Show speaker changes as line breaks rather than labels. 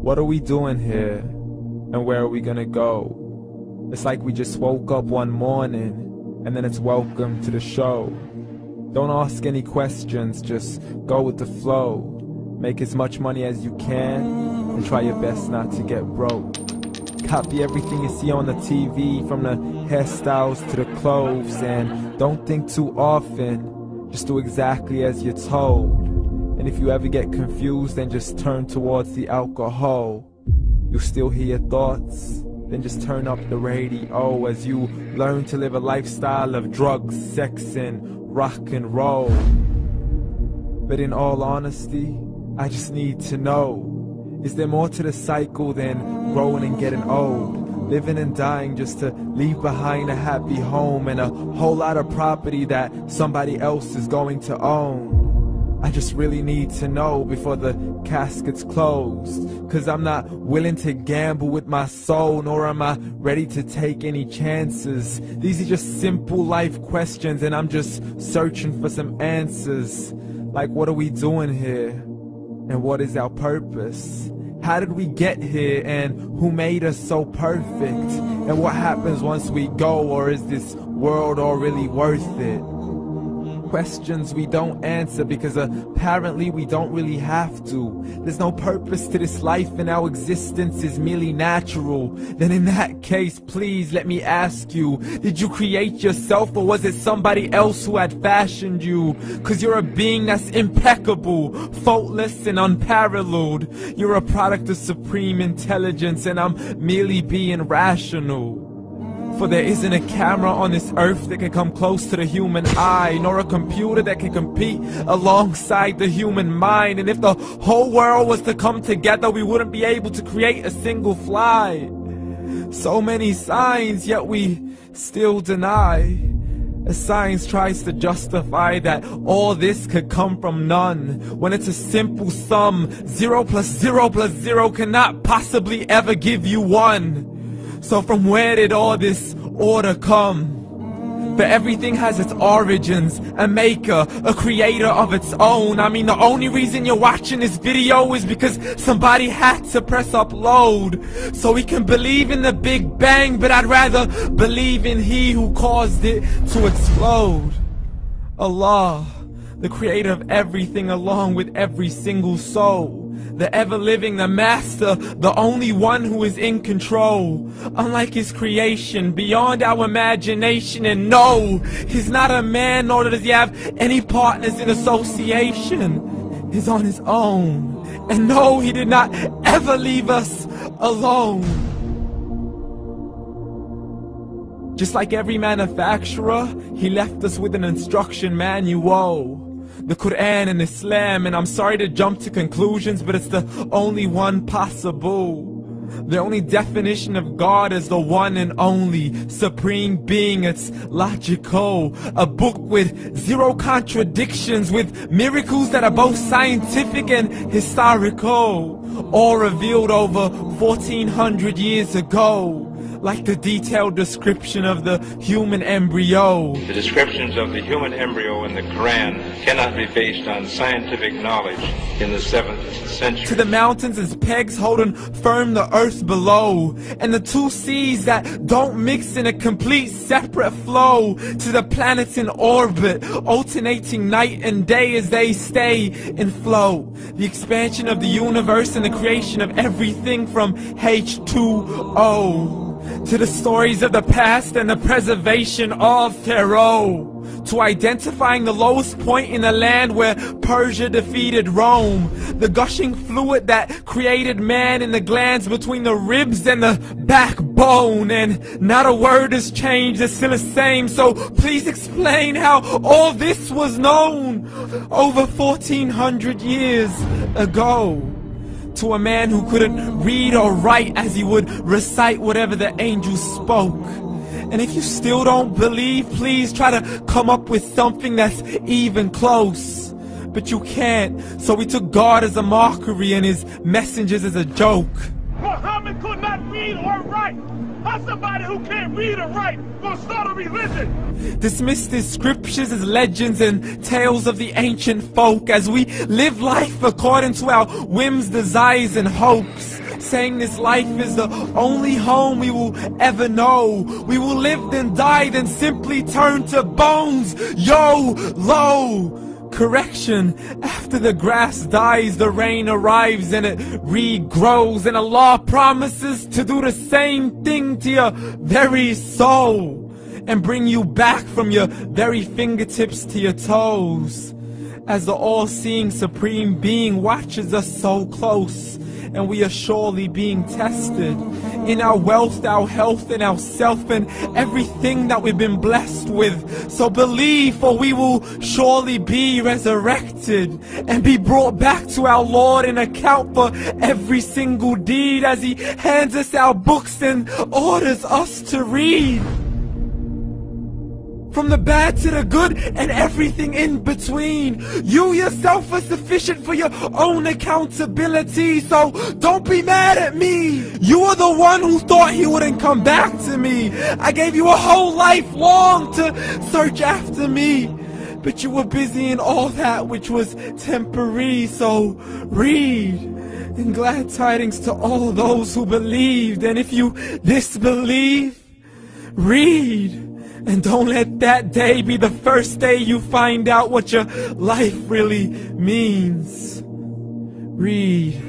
What are we doing here? And where are we gonna go? It's like we just woke up one morning, and then it's welcome to the show. Don't ask any questions, just go with the flow. Make as much money as you can, and try your best not to get broke. Copy everything you see on the TV, from the hairstyles to the clothes, and don't think too often, just do exactly as you're told. And if you ever get confused, then just turn towards the alcohol. You still hear your thoughts? Then just turn up the radio as you learn to live a lifestyle of drugs, sex, and rock and roll. But in all honesty, I just need to know, is there more to the cycle than growing and getting old? Living and dying just to leave behind a happy home and a whole lot of property that somebody else is going to own. I just really need to know before the casket's closed, 'cause I'm not willing to gamble with my soul, nor am I ready to take any chances. These are just simple life questions, and I'm just searching for some answers. Like, what are we doing here? And what is our purpose? How did we get here, and who made us so perfect? And what happens once we go, or is this world all really worth it? Questions we don't answer because apparently we don't really have to. There's no purpose to this life and our existence is merely natural. Then in that case, please let me ask you, did you create yourself, or was it somebody else who had fashioned you? 'Cause you're a being that's impeccable, faultless and unparalleled. You're a product of supreme intelligence, and I'm merely being rational. For there isn't a camera on this earth that can come close to the human eye, nor a computer that can compete alongside the human mind. And if the whole world was to come together, we wouldn't be able to create a single fly. So many signs, yet we still deny. As science tries to justify that all this could come from none, when it's a simple sum. 0 plus 0 plus 0 cannot possibly ever give you 1. So from where did all this order come? For everything has its origins, a maker, a creator of its own. I mean, the only reason you're watching this video is because somebody had to press upload. So we can believe in the Big Bang, but I'd rather believe in He who caused it to explode. Allah, the creator of everything, along with every single soul. The ever-living, the master, the only one who is in control. Unlike his creation, beyond our imagination. And no, he's not a man, nor does he have any partners in association. He's on his own. And no, he did not ever leave us alone. Just like every manufacturer, he left us with an instruction manual. The Quran and Islam, and I'm sorry to jump to conclusions, but it's the only one possible. The only definition of God is the one and only supreme being. It's logical, a book with 0 contradictions, with miracles that are both scientific and historical, all revealed over 1400 years ago. Like the detailed description of the human embryo.
The descriptions of the human embryo in the Quran cannot be based on scientific knowledge in the 7th century.
To the mountains as pegs holding firm the earth below, and the 2 seas that don't mix in a complete separate flow. To the planets in orbit, alternating night and day as they stay in flow. The expansion of the universe and the creation of everything from H2O. To the stories of the past and the preservation of Pharaoh. To identifying the lowest point in the land where Persia defeated Rome. The gushing fluid that created man in the glands between the ribs and the backbone. And not a word has changed, it's still the same. So please explain how all this was known over 1400 years ago. To a man who couldn't read or write, as he would recite whatever the angels spoke. And if you still don't believe, please try to come up with something that's even close. But you can't, so we took God as a mockery and his messengers as a joke.
Muhammad could not read or write. How's somebody who can't read or write gonna start a religion?
Dismiss his scriptures as legends and tales of the ancient folk, as we live life according to our whims, desires, and hopes. saying this life is the only home we will ever know. We will live then die, then simply turn to bones. YOLO! Correction, after the grass dies, the rain arrives and it regrows, and Allah promises to do the same thing to your very soul and bring you back from your very fingertips to your toes, as the all-seeing supreme being watches us so close, and we are surely being tested in our wealth, our health, and our self, and everything that we've been blessed with. So believe, for we will surely be resurrected and be brought back to our Lord and account for every single deed, as He hands us our books and orders us to read. From the bad to the good and everything in between. You yourself are sufficient for your own accountability, so don't be mad at me. You are the one who thought He wouldn't come back to me. I gave you a whole life long to search after me, but you were busy in all that which was temporary. So read, and glad tidings to all those who believed. And if you disbelieve, read. And don't let that day be the first day you find out what your life really means. Read.